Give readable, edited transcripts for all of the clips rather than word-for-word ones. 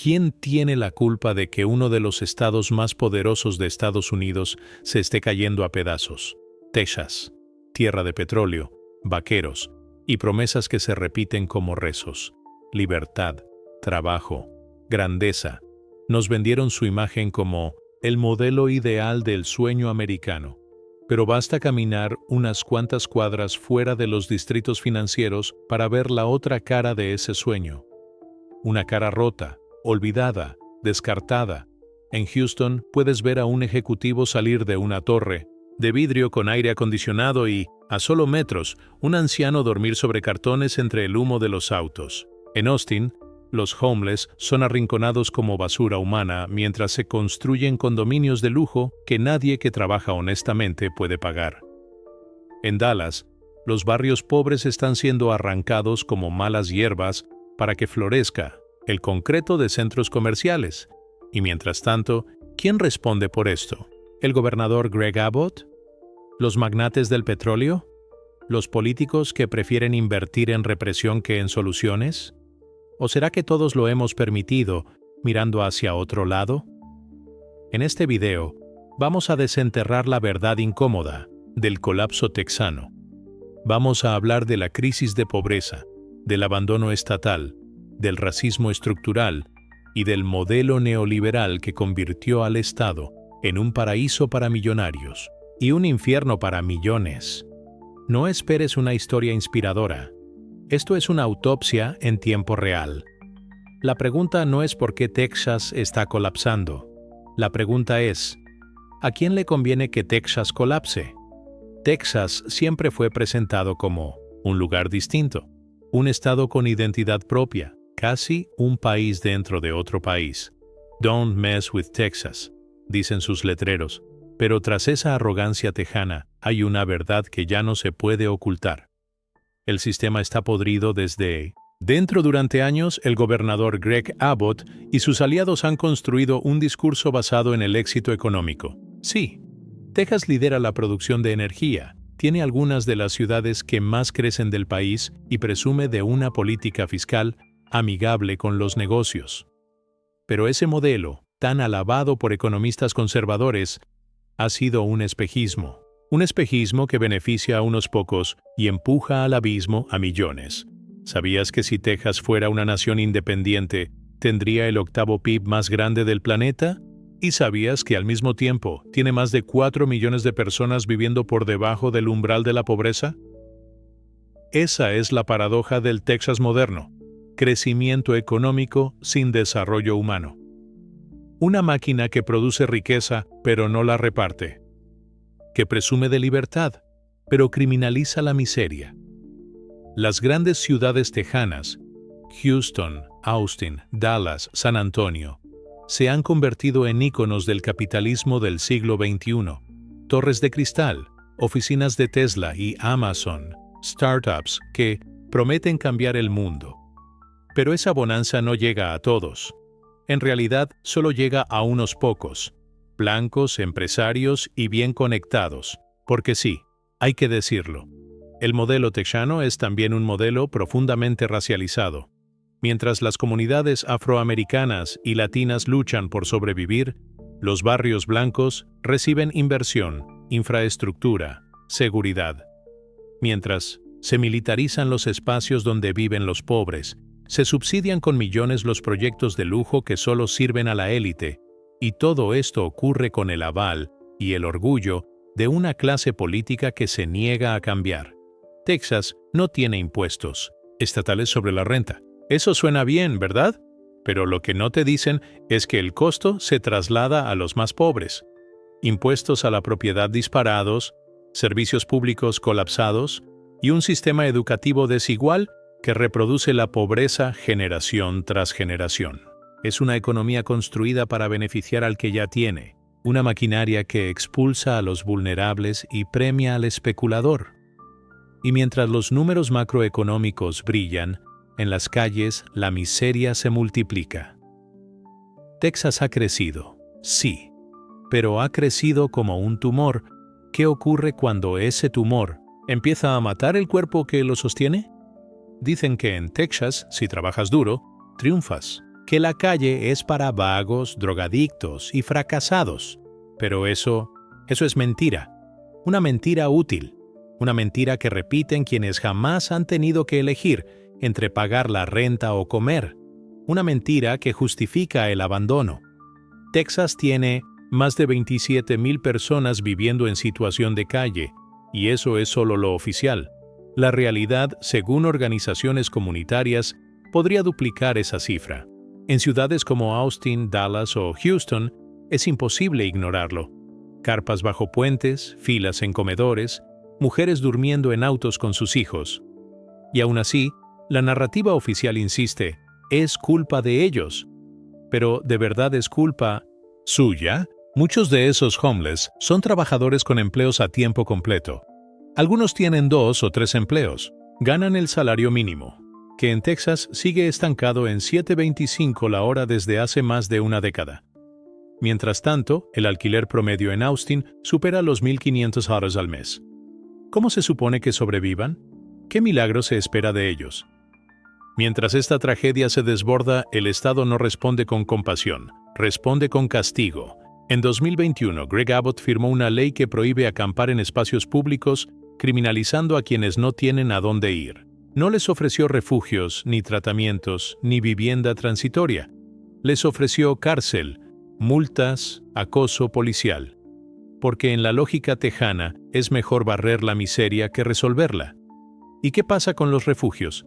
¿Quién tiene la culpa de que uno de los estados más poderosos de Estados Unidos se esté cayendo a pedazos? Texas, tierra de petróleo, vaqueros y promesas que se repiten como rezos. Libertad, trabajo, grandeza. Nos vendieron su imagen como el modelo ideal del sueño americano. Pero basta caminar unas cuantas cuadras fuera de los distritos financieros para ver la otra cara de ese sueño. Una cara rota, olvidada, descartada. En Houston puedes ver a un ejecutivo salir de una torre de vidrio con aire acondicionado y, a solo metros, un anciano dormir sobre cartones entre el humo de los autos. En Austin, los homeless son arrinconados como basura humana mientras se construyen condominios de lujo que nadie que trabaja honestamente puede pagar. En Dallas, los barrios pobres están siendo arrancados como malas hierbas para que florezca el concreto de centros comerciales. Y mientras tanto, ¿quién responde por esto? ¿El gobernador Greg Abbott? ¿Los magnates del petróleo? ¿Los políticos que prefieren invertir en represión que en soluciones? ¿O será que todos lo hemos permitido, mirando hacia otro lado? En este video, vamos a desenterrar la verdad incómoda del colapso texano. Vamos a hablar de la crisis de pobreza, del abandono estatal, del racismo estructural y del modelo neoliberal que convirtió al Estado en un paraíso para millonarios y un infierno para millones. No esperes una historia inspiradora. Esto es una autopsia en tiempo real. La pregunta no es por qué Texas está colapsando. La pregunta es, ¿a quién le conviene que Texas colapse? Texas siempre fue presentado como un lugar distinto, un estado con identidad propia, casi un país dentro de otro país. Don't mess with Texas, dicen sus letreros, pero tras esa arrogancia tejana hay una verdad que ya no se puede ocultar. El sistema está podrido desde dentro. Durante años, el gobernador Greg Abbott y sus aliados han construido un discurso basado en el éxito económico. Sí, Texas lidera la producción de energía, tiene algunas de las ciudades que más crecen del país y presume de una política fiscal amigable con los negocios. Pero ese modelo, tan alabado por economistas conservadores, ha sido un espejismo que beneficia a unos pocos y empuja al abismo a millones. ¿Sabías que si Texas fuera una nación independiente, tendría el octavo PIB más grande del planeta? ¿Y sabías que al mismo tiempo tiene más de 4 millones de personas viviendo por debajo del umbral de la pobreza? Esa es la paradoja del Texas moderno. Crecimiento económico sin desarrollo humano. Una máquina que produce riqueza pero no la reparte. Que presume de libertad, pero criminaliza la miseria. Las grandes ciudades tejanas, Houston, Austin, Dallas, San Antonio, se han convertido en íconos del capitalismo del siglo XXI. Torres de cristal, oficinas de Tesla y Amazon, startups que prometen cambiar el mundo. Pero esa bonanza no llega a todos. En realidad, solo llega a unos pocos, blancos, empresarios y bien conectados. Porque sí, hay que decirlo. El modelo texano es también un modelo profundamente racializado. Mientras las comunidades afroamericanas y latinas luchan por sobrevivir, los barrios blancos reciben inversión, infraestructura, seguridad. Mientras se militarizan los espacios donde viven los pobres, se subsidian con millones los proyectos de lujo que solo sirven a la élite, y todo esto ocurre con el aval y el orgullo de una clase política que se niega a cambiar. Texas no tiene impuestos estatales sobre la renta. Eso suena bien, ¿verdad? Pero lo que no te dicen es que el costo se traslada a los más pobres. Impuestos a la propiedad disparados, servicios públicos colapsados y un sistema educativo desigual que reproduce la pobreza generación tras generación. Es una economía construida para beneficiar al que ya tiene, una maquinaria que expulsa a los vulnerables y premia al especulador. Y mientras los números macroeconómicos brillan, en las calles la miseria se multiplica. Texas ha crecido, sí, pero ha crecido como un tumor. ¿Qué ocurre cuando ese tumor empieza a matar el cuerpo que lo sostiene? Dicen que en Texas, si trabajas duro, triunfas. que la calle es para vagos, drogadictos y fracasados. Pero eso es mentira. Una mentira útil. Una mentira que repiten quienes jamás han tenido que elegir entre pagar la renta o comer. Una mentira que justifica el abandono. Texas tiene más de 27,000 personas viviendo en situación de calle, y eso es solo lo oficial. La realidad, según organizaciones comunitarias, podría duplicar esa cifra. En ciudades como Austin, Dallas o Houston, es imposible ignorarlo. Carpas bajo puentes, filas en comedores, mujeres durmiendo en autos con sus hijos. Y aún así, la narrativa oficial insiste, es culpa de ellos. Pero, ¿de verdad es culpa suya? Muchos de esos homeless son trabajadores con empleos a tiempo completo. Algunos tienen 2 o 3 empleos. Ganan el salario mínimo, que en Texas sigue estancado en $7.25 la hora desde hace más de una década. Mientras tanto, el alquiler promedio en Austin supera los $1,500 al mes. ¿Cómo se supone que sobrevivan? ¿Qué milagro se espera de ellos? Mientras esta tragedia se desborda, el Estado no responde con compasión, responde con castigo. En 2021, Greg Abbott firmó una ley que prohíbe acampar en espacios públicos, criminalizando a quienes no tienen a dónde ir. No les ofreció refugios, ni tratamientos, ni vivienda transitoria. Les ofreció cárcel, multas, acoso policial. Porque en la lógica tejana es mejor barrer la miseria que resolverla. ¿Y qué pasa con los refugios?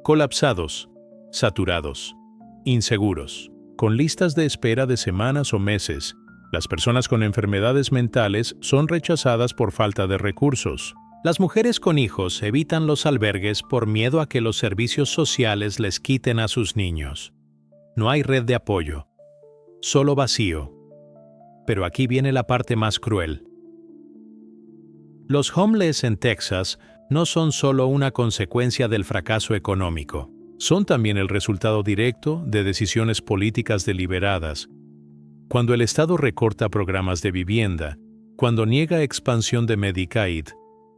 Colapsados, saturados, inseguros, con listas de espera de semanas o meses. Las personas con enfermedades mentales son rechazadas por falta de recursos. Las mujeres con hijos evitan los albergues por miedo a que los servicios sociales les quiten a sus niños. No hay red de apoyo, solo vacío. Pero aquí viene la parte más cruel. Los homeless en Texas no son solo una consecuencia del fracaso económico, son también el resultado directo de decisiones políticas deliberadas. Cuando el Estado recorta programas de vivienda, cuando niega expansión de Medicaid,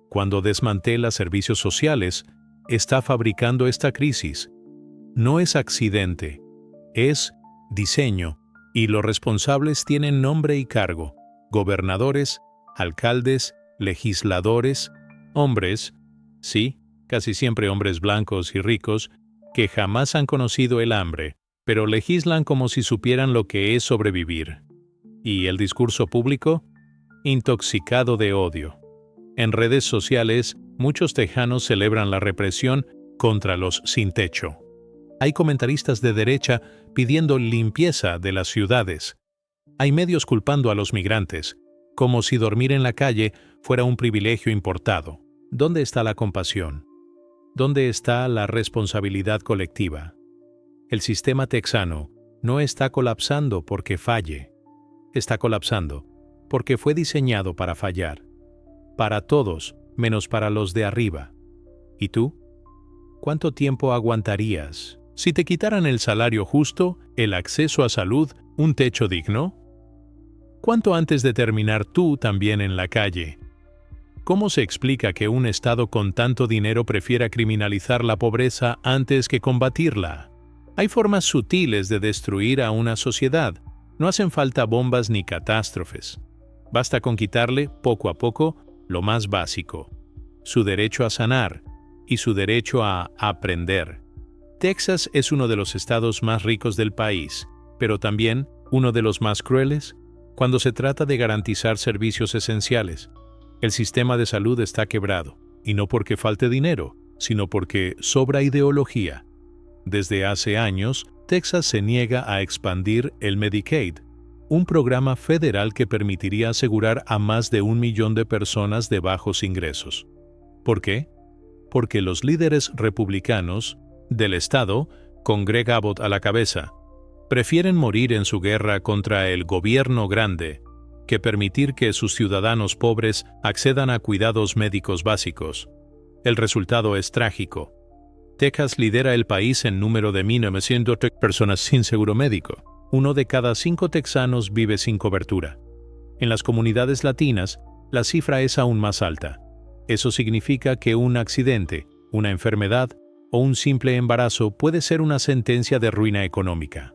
cuando desmantela servicios sociales, está fabricando esta crisis. No es accidente, es diseño, y los responsables tienen nombre y cargo: gobernadores, alcaldes, legisladores, hombres, sí, casi siempre hombres blancos y ricos, que jamás han conocido el hambre, pero legislan como si supieran lo que es sobrevivir. ¿Y el discurso público? Intoxicado de odio. En redes sociales, muchos tejanos celebran la represión contra los sin techo. Hay comentaristas de derecha pidiendo limpieza de las ciudades. Hay medios culpando a los migrantes, como si dormir en la calle fuera un privilegio importado. ¿Dónde está la compasión? ¿Dónde está la responsabilidad colectiva? El sistema texano no está colapsando porque falle. Está colapsando porque fue diseñado para fallar. Para todos, menos para los de arriba. ¿Y tú? ¿Cuánto tiempo aguantarías si te quitaran el salario justo, el acceso a salud, un techo digno? ¿Cuánto antes de terminar tú también en la calle? ¿Cómo se explica que un Estado con tanto dinero prefiera criminalizar la pobreza antes que combatirla? Hay formas sutiles de destruir a una sociedad. No hacen falta bombas ni catástrofes. Basta con quitarle, poco a poco, lo más básico: su derecho a sanar y su derecho a aprender. Texas es uno de los estados más ricos del país, pero también uno de los más crueles cuando se trata de garantizar servicios esenciales. El sistema de salud está quebrado, y no porque falte dinero, sino porque sobra ideología. Desde hace años, Texas se niega a expandir el Medicaid, un programa federal que permitiría asegurar a más de 1 millón de personas de bajos ingresos. ¿Por qué? Porque los líderes republicanos del estado, con Greg Abbott a la cabeza, prefieren morir en su guerra contra el gobierno grande que permitir que sus ciudadanos pobres accedan a cuidados médicos básicos. El resultado es trágico. Texas lidera el país en número de 1.900 personas sin seguro médico. 1 de cada 5 texanos vive sin cobertura. En las comunidades latinas, la cifra es aún más alta. Eso significa que un accidente, una enfermedad o un simple embarazo puede ser una sentencia de ruina económica.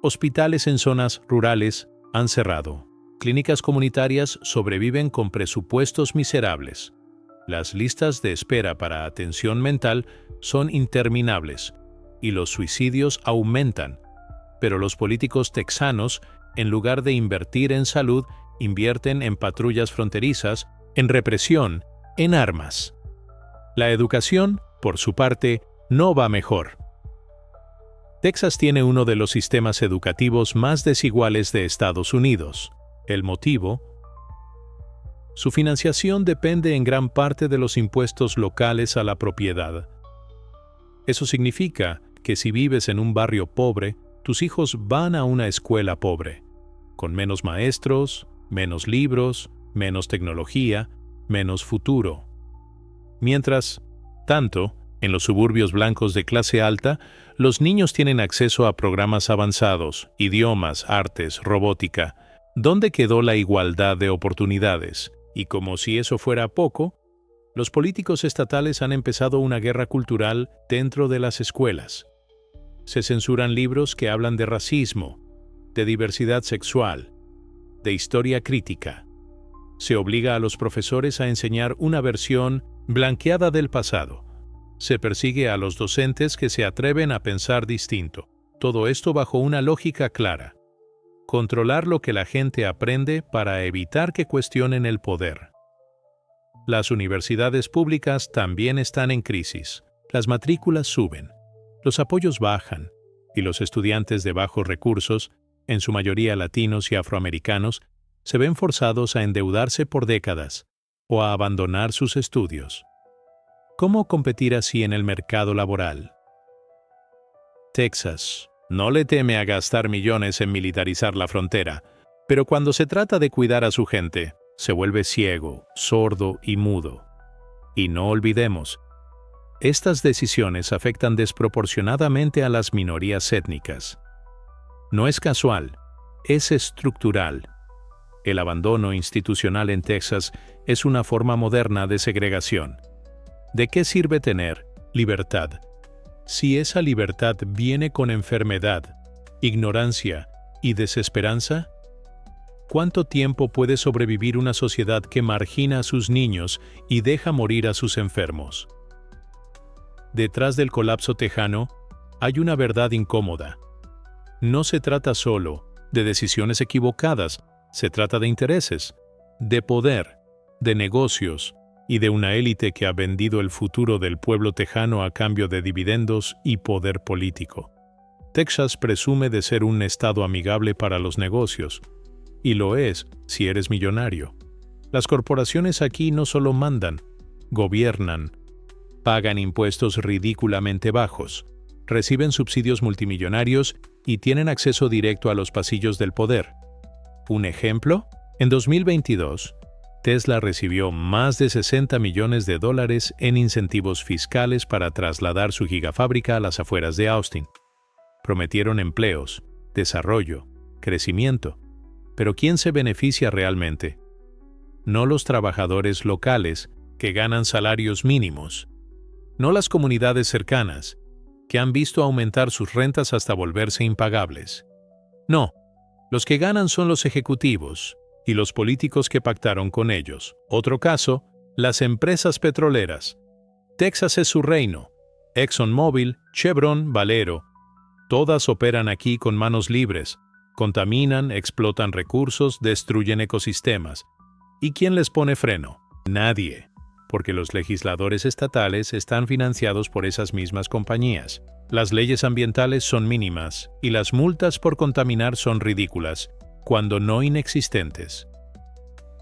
Hospitales en zonas rurales han cerrado. Clínicas comunitarias sobreviven con presupuestos miserables. Las listas de espera para atención mental son interminables y los suicidios aumentan. Pero los políticos texanos, en lugar de invertir en salud, invierten en patrullas fronterizas, en represión, en armas. La educación, por su parte, no va mejor. Texas tiene uno de los sistemas educativos más desiguales de Estados Unidos. ¿El motivo? Su financiación depende en gran parte de los impuestos locales a la propiedad. Eso significa que si vives en un barrio pobre, tus hijos van a una escuela pobre, con menos maestros, menos libros, menos tecnología, menos futuro. Mientras tanto, en los suburbios blancos de clase alta, los niños tienen acceso a programas avanzados, idiomas, artes, robótica. ¿Dónde quedó la igualdad de oportunidades? Y como si eso fuera poco, los políticos estatales han empezado una guerra cultural dentro de las escuelas. Se censuran libros que hablan de racismo, de diversidad sexual, de historia crítica. Se obliga a los profesores a enseñar una versión blanqueada del pasado. Se persigue a los docentes que se atreven a pensar distinto. Todo esto bajo una lógica clara. Controlar lo que la gente aprende para evitar que cuestionen el poder. Las universidades públicas también están en crisis. Las matrículas suben, los apoyos bajan, y los estudiantes de bajos recursos, en su mayoría latinos y afroamericanos, se ven forzados a endeudarse por décadas o a abandonar sus estudios. ¿Cómo competir así en el mercado laboral? Texas no le teme a gastar millones en militarizar la frontera, pero cuando se trata de cuidar a su gente, se vuelve ciego, sordo y mudo. Y no olvidemos, estas decisiones afectan desproporcionadamente a las minorías étnicas. No es casual, es estructural. El abandono institucional en Texas es una forma moderna de segregación. ¿De qué sirve tener libertad si esa libertad viene con enfermedad, ignorancia y desesperanza? ¿Cuánto tiempo puede sobrevivir una sociedad que margina a sus niños y deja morir a sus enfermos? Detrás del colapso tejano hay una verdad incómoda. No se trata solo de decisiones equivocadas, se trata de intereses, de poder, de negocios y de una élite que ha vendido el futuro del pueblo tejano a cambio de dividendos y poder político. Texas presume de ser un estado amigable para los negocios, y lo es si eres millonario. Las corporaciones aquí no solo mandan, gobiernan, pagan impuestos ridículamente bajos, reciben subsidios multimillonarios y tienen acceso directo a los pasillos del poder. ¿Un ejemplo? En 2022, Tesla recibió más de $60 millones en incentivos fiscales para trasladar su gigafábrica a las afueras de Austin. Prometieron empleos, desarrollo, crecimiento. Pero ¿quién se beneficia realmente? No los trabajadores locales, que ganan salarios mínimos. No las comunidades cercanas, que han visto aumentar sus rentas hasta volverse impagables. No, los que ganan son los ejecutivos y los políticos que pactaron con ellos. Otro caso, las empresas petroleras. Texas es su reino. ExxonMobil, Chevron, Valero. Todas operan aquí con manos libres. Contaminan, explotan recursos, destruyen ecosistemas. ¿Y quién les pone freno? Nadie, porque los legisladores estatales están financiados por esas mismas compañías. Las leyes ambientales son mínimas y las multas por contaminar son ridículas, cuando no inexistentes.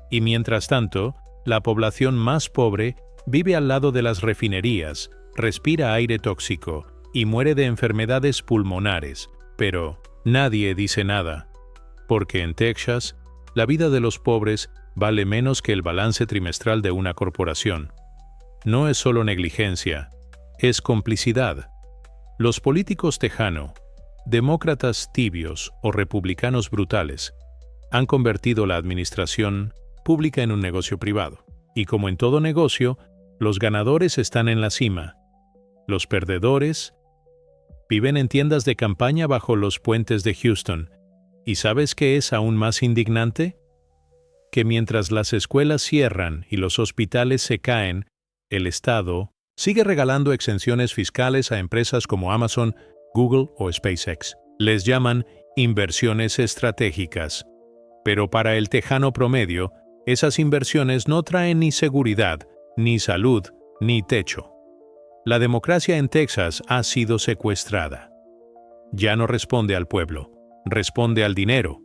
Y mientras tanto, la población más pobre vive al lado de las refinerías, respira aire tóxico y muere de enfermedades pulmonares, pero nadie dice nada, porque en Texas, la vida de los pobres vale menos que el balance trimestral de una corporación. No es solo negligencia, es complicidad. Los políticos tejano, demócratas tibios o republicanos brutales, han convertido la administración pública en un negocio privado. Y como en todo negocio, los ganadores están en la cima. Los perdedores Viven en tiendas de campaña bajo los puentes de Houston. ¿Y sabes qué es aún más indignante? Que mientras las escuelas cierran y los hospitales se caen, el Estado sigue regalando exenciones fiscales a empresas como Amazon, Google o SpaceX. Les llaman inversiones estratégicas. Pero para el tejano promedio, esas inversiones no traen ni seguridad, ni salud, ni techo. La democracia en Texas ha sido secuestrada. Ya no responde al pueblo, responde al dinero,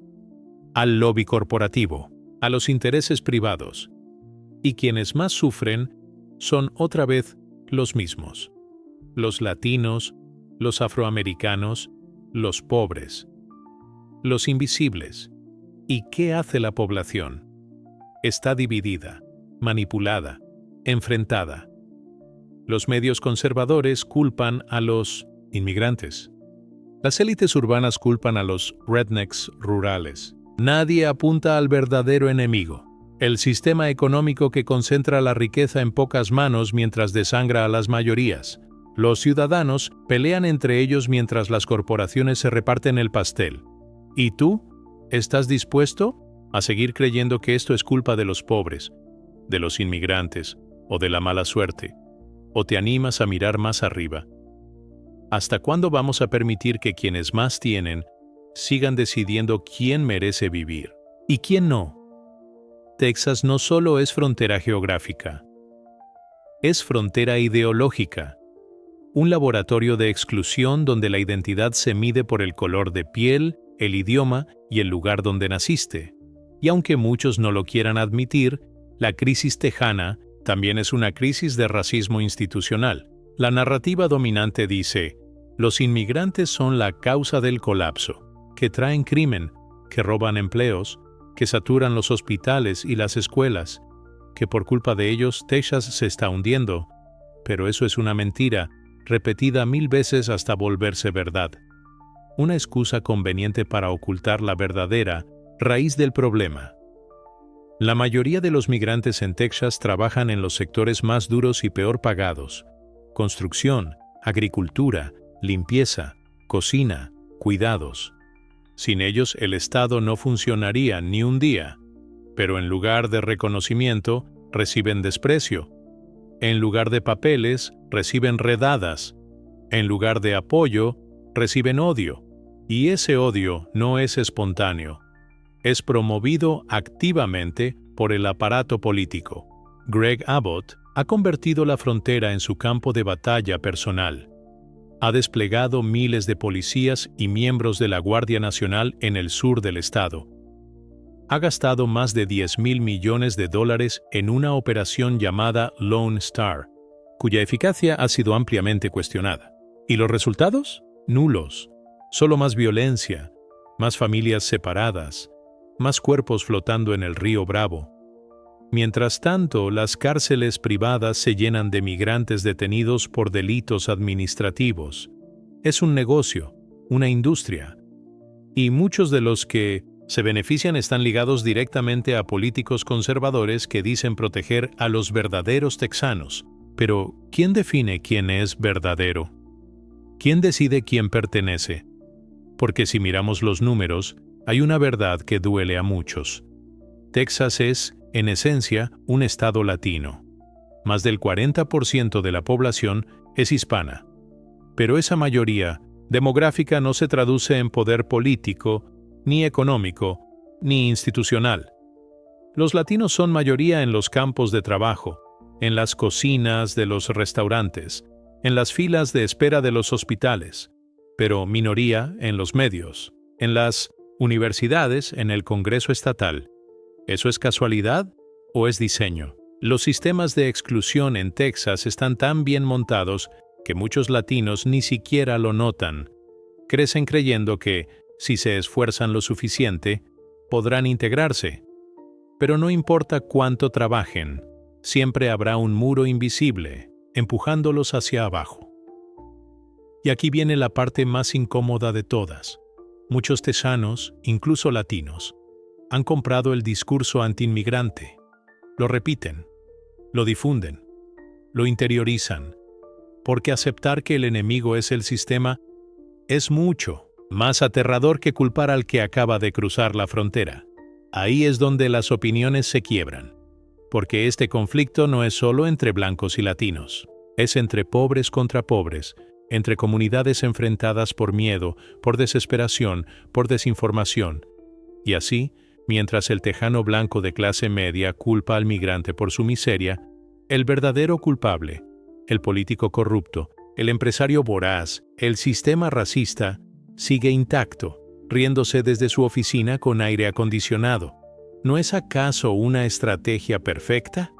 al lobby corporativo, a los intereses privados. Y quienes más sufren son otra vez los mismos: los latinos, los afroamericanos, los pobres, los invisibles. ¿Y qué hace la población? Está dividida, manipulada, enfrentada. Los medios conservadores culpan a los inmigrantes. Las élites urbanas culpan a los rednecks rurales. Nadie apunta al verdadero enemigo: el sistema económico que concentra la riqueza en pocas manos mientras desangra a las mayorías. Los ciudadanos pelean entre ellos mientras las corporaciones se reparten el pastel. ¿Y tú? ¿Estás dispuesto a seguir creyendo que esto es culpa de los pobres, de los inmigrantes o de la mala suerte? ¿O te animas a mirar más arriba? ¿Hasta cuándo vamos a permitir que quienes más tienen sigan decidiendo quién merece vivir y quién no? Texas no solo es frontera geográfica, es frontera ideológica. Un laboratorio de exclusión donde la identidad se mide por el color de piel, el idioma y el lugar donde naciste. Y aunque muchos no lo quieran admitir, la crisis tejana también es una crisis de racismo institucional. La narrativa dominante dice: los inmigrantes son la causa del colapso, que traen crimen, que roban empleos, que saturan los hospitales y las escuelas, que por culpa de ellos Texas se está hundiendo. Pero eso es una mentira, repetida 1000 veces hasta volverse verdad. Una excusa conveniente para ocultar la verdadera raíz del problema. La mayoría de los migrantes en Texas trabajan en los sectores más duros y peor pagados: construcción, agricultura, limpieza, cocina, cuidados. Sin ellos el Estado no funcionaría ni un día. Pero en lugar de reconocimiento, reciben desprecio. En lugar de papeles, reciben redadas. En lugar de apoyo, reciben odio. Y ese odio no es espontáneo. Es promovido activamente por el aparato político. Greg Abbott ha convertido la frontera en su campo de batalla personal. Ha desplegado miles de policías y miembros de la Guardia Nacional en el sur del estado. Ha gastado más de $10,000 millones en una operación llamada Lone Star, cuya eficacia ha sido ampliamente cuestionada. ¿Y los resultados? Nulos. Solo más violencia, más familias separadas, más cuerpos flotando en el río Bravo. Mientras tanto, las cárceles privadas se llenan de migrantes detenidos por delitos administrativos. Es un negocio, una industria. Y muchos de los que se benefician están ligados directamente a políticos conservadores que dicen proteger a los verdaderos texanos. Pero, ¿quién define quién es verdadero? ¿Quién decide quién pertenece? Porque si miramos los números, hay una verdad que duele a muchos. Texas es, en esencia, un estado latino. Más del 40% de la población es hispana. Pero esa mayoría demográfica no se traduce en poder político, ni económico, ni institucional. Los latinos son mayoría en los campos de trabajo, en las cocinas de los restaurantes, en las filas de espera de los hospitales, pero minoría en los medios, en las universidades, en el Congreso estatal. ¿Eso es casualidad o es diseño? Los sistemas de exclusión en Texas están tan bien montados que muchos latinos ni siquiera lo notan. Crecen creyendo que, si se esfuerzan lo suficiente, podrán integrarse. Pero no importa cuánto trabajen, siempre habrá un muro invisible, empujándolos hacia abajo. Y aquí viene la parte más incómoda de todas. Muchos texanos, incluso latinos, han comprado el discurso antiinmigrante. Lo repiten, lo difunden, lo interiorizan, porque aceptar que el enemigo es el sistema Es mucho más aterrador que culpar al que acaba de cruzar la frontera. Ahí es donde las opiniones se quiebran, porque este conflicto no es solo entre blancos y latinos, es entre pobres contra pobres, entre comunidades enfrentadas por miedo, por desesperación, por desinformación. Y así, mientras el tejano blanco de clase media culpa al migrante por su miseria, el verdadero culpable, el político corrupto, el empresario voraz, el sistema racista, sigue intacto, riéndose desde su oficina con aire acondicionado. ¿No es acaso una estrategia perfecta?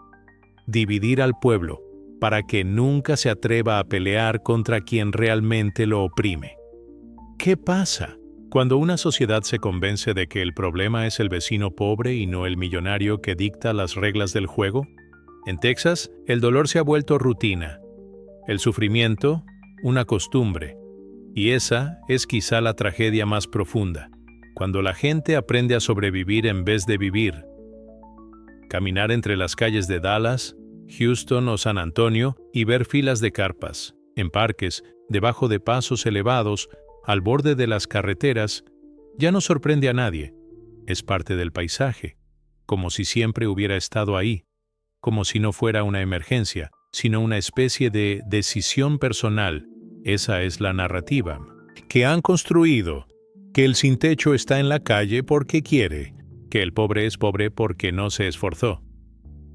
Dividir al pueblo, para que nunca se atreva a pelear contra quien realmente lo oprime. ¿Qué pasa cuando una sociedad se convence de que el problema es el vecino pobre y no el millonario que dicta las reglas del juego? En Texas, el dolor se ha vuelto rutina, el sufrimiento, una costumbre, y esa es quizá la tragedia más profunda, cuando la gente aprende a sobrevivir en vez de vivir. Caminar entre las calles de Dallas, Houston o San Antonio y ver filas de carpas, en parques, debajo de pasos elevados, al borde de las carreteras, ya no sorprende a nadie. Es parte del paisaje, como si siempre hubiera estado ahí, como si no fuera una emergencia, sino una especie de decisión personal. Esa es la narrativa que han construido, que el sin techo está en la calle porque quiere, que el pobre es pobre porque no se esforzó,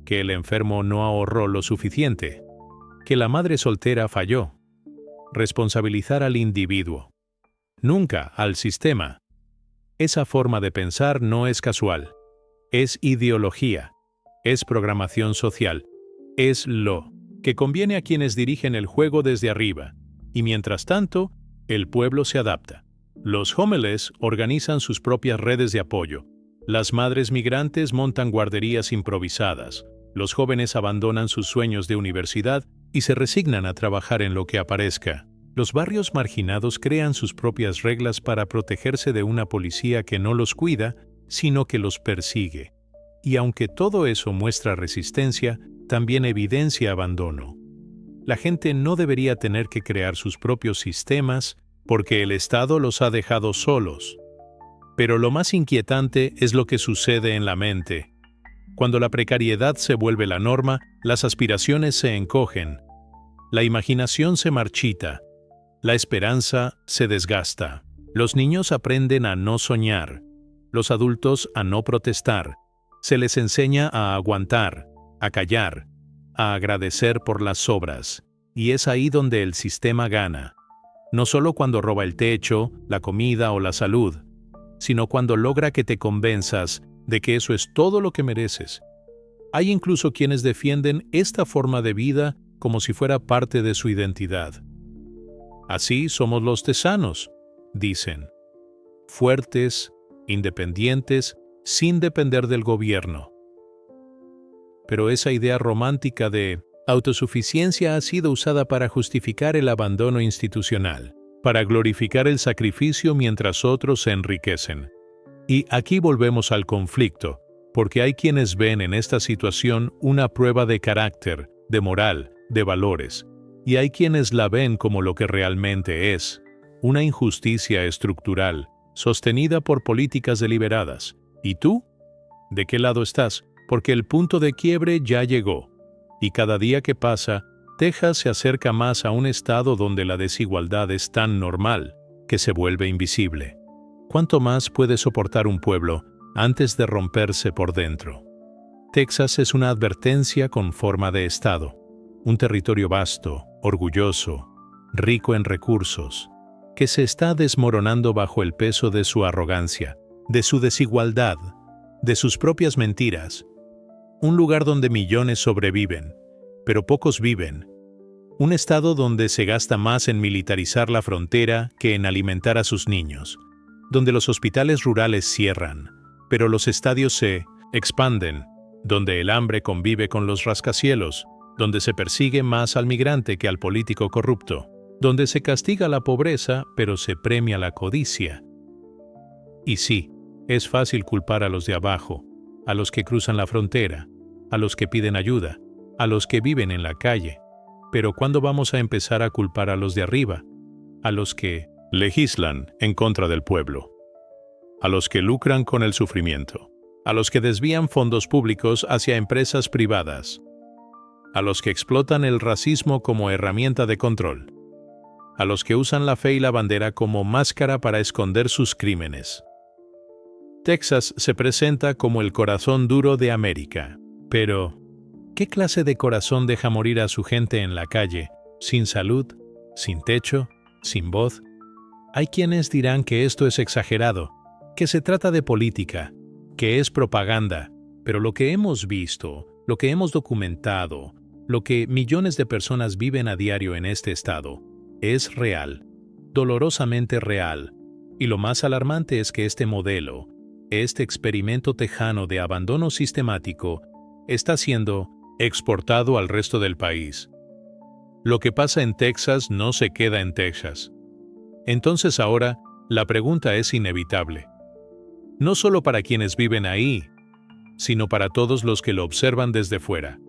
que el enfermo no ahorró lo suficiente, que la madre soltera falló. Responsabilizar al individuo, nunca al sistema. Esa forma de pensar no es casual, es ideología, es programación social, es lo que conviene a quienes dirigen el juego desde arriba, y mientras tanto, el pueblo se adapta. Los homeless organizan sus propias redes de apoyo, las madres migrantes montan guarderías improvisadas, los jóvenes abandonan sus sueños de universidad y se resignan a trabajar en lo que aparezca. Los barrios marginados crean sus propias reglas para protegerse de una policía que no los cuida, sino que los persigue. Y aunque todo eso muestra resistencia, también evidencia abandono. La gente no debería tener que crear sus propios sistemas porque el Estado los ha dejado solos. Pero lo más inquietante es lo que sucede en la mente. Cuando la precariedad se vuelve la norma, las aspiraciones se encogen, la imaginación se marchita, la esperanza se desgasta. Los niños aprenden a no soñar, los adultos a no protestar. Se les enseña a aguantar, a callar, a agradecer por las sobras. Y es ahí donde el sistema gana. No solo cuando roba el techo, la comida o la salud, sino cuando logra que te convenzas de que eso es todo lo que mereces. Hay incluso quienes defienden esta forma de vida como si fuera parte de su identidad. Así somos los tesanos, dicen. Fuertes, independientes, sin depender del gobierno. Pero esa idea romántica de autosuficiencia ha sido usada para justificar el abandono institucional, para glorificar el sacrificio mientras otros se enriquecen. Y aquí volvemos al conflicto, porque hay quienes ven en esta situación una prueba de carácter, de moral, de valores, y hay quienes la ven como lo que realmente es, una injusticia estructural, sostenida por políticas deliberadas. ¿Y tú? ¿De qué lado estás? Porque el punto de quiebre ya llegó, y cada día que pasa, Texas se acerca más a un estado donde la desigualdad es tan normal que se vuelve invisible. ¿Cuánto más puede soportar un pueblo antes de romperse por dentro? Texas es una advertencia con forma de estado, un territorio vasto, orgulloso, rico en recursos, que se está desmoronando bajo el peso de su arrogancia, de su desigualdad, de sus propias mentiras. Un lugar donde millones sobreviven, pero pocos viven. Un estado donde se gasta más en militarizar la frontera que en alimentar a sus niños, donde los hospitales rurales cierran, pero los estadios se expanden, donde el hambre convive con los rascacielos, donde se persigue más al migrante que al político corrupto, donde se castiga la pobreza pero se premia la codicia. Y sí, es fácil culpar a los de abajo, a los que cruzan la frontera, a los que piden ayuda, a los que viven en la calle. Pero ¿cuándo vamos a empezar a culpar a los de arriba, a los que Legislan en contra del pueblo, a los que lucran con el sufrimiento, a los que desvían fondos públicos hacia empresas privadas, a los que explotan el racismo como herramienta de control, a los que usan la fe y la bandera como máscara para esconder sus crímenes. Texas se presenta como el corazón duro de América. Pero, ¿qué clase de corazón deja morir a su gente en la calle, sin salud, sin techo, sin voz? Hay quienes dirán que esto es exagerado, que se trata de política, que es propaganda, pero lo que hemos visto, lo que hemos documentado, lo que millones de personas viven a diario en este estado, es real, dolorosamente real, y lo más alarmante es que este modelo, este experimento tejano de abandono sistemático, está siendo exportado al resto del país. Lo que pasa en Texas no se queda en Texas. Entonces ahora, la pregunta es inevitable. No solo para quienes viven ahí, sino para todos los que lo observan desde fuera.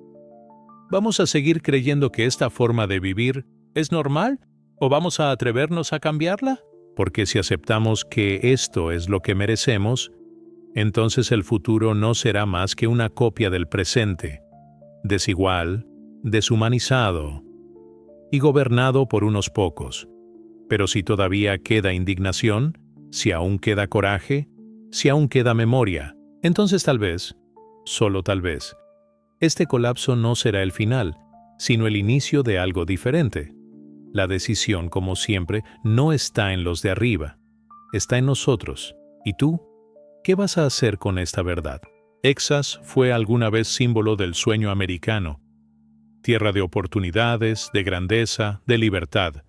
¿Vamos a seguir creyendo que esta forma de vivir es normal? ¿O vamos a atrevernos a cambiarla? Porque si aceptamos que esto es lo que merecemos, entonces el futuro no será más que una copia del presente, desigual, deshumanizado y gobernado por unos pocos. Pero si todavía queda indignación, si aún queda coraje, si aún queda memoria, entonces tal vez, solo tal vez, este colapso no será el final, sino el inicio de algo diferente. La decisión, como siempre, no está en los de arriba, está en nosotros. ¿Y tú? ¿Qué vas a hacer con esta verdad? Texas fue alguna vez símbolo del sueño americano, tierra de oportunidades, de grandeza, de libertad.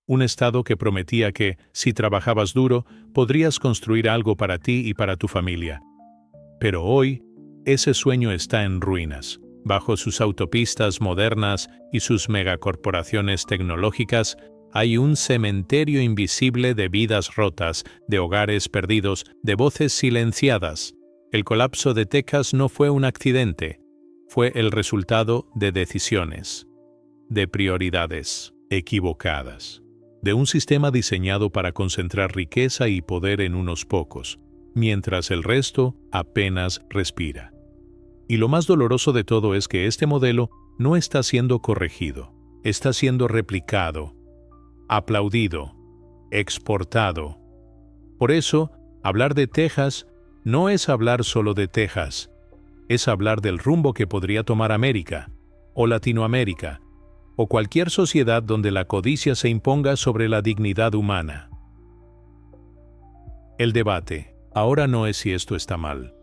Un estado que prometía que, si trabajabas duro, podrías construir algo para ti y para tu familia. Pero hoy, ese sueño está en ruinas. Bajo sus autopistas modernas y sus megacorporaciones tecnológicas, hay un cementerio invisible de vidas rotas, de hogares perdidos, de voces silenciadas. El colapso de Texas no fue un accidente, fue el resultado de decisiones, de prioridades equivocadas, de un sistema diseñado para concentrar riqueza y poder en unos pocos, mientras el resto apenas respira. Y lo más doloroso de todo es que este modelo no está siendo corregido, está siendo replicado, aplaudido, exportado. Por eso, hablar de Texas no es hablar solo de Texas, es hablar del rumbo que podría tomar América, o Latinoamérica, o cualquier sociedad donde la codicia se imponga sobre la dignidad humana. El debate ahora no es si esto está mal.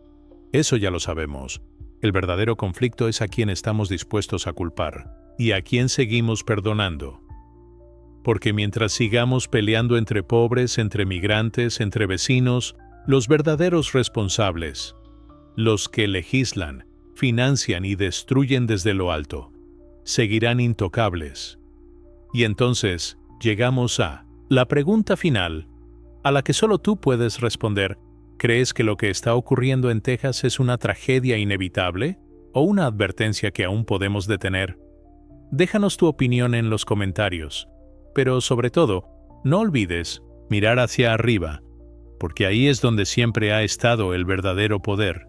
Eso ya lo sabemos. El verdadero conflicto es a quién estamos dispuestos a culpar y a quién seguimos perdonando. Porque mientras sigamos peleando entre pobres, entre migrantes, entre vecinos, los verdaderos responsables, los que legislan, financian y destruyen desde lo alto, seguirán intocables. Y entonces llegamos a la pregunta final, a la que solo tú puedes responder. ¿Crees que lo que está ocurriendo en Texas es una tragedia inevitable o una advertencia que aún podemos detener? Déjanos tu opinión en los comentarios. Pero sobre todo, no olvides mirar hacia arriba, porque ahí es donde siempre ha estado el verdadero poder.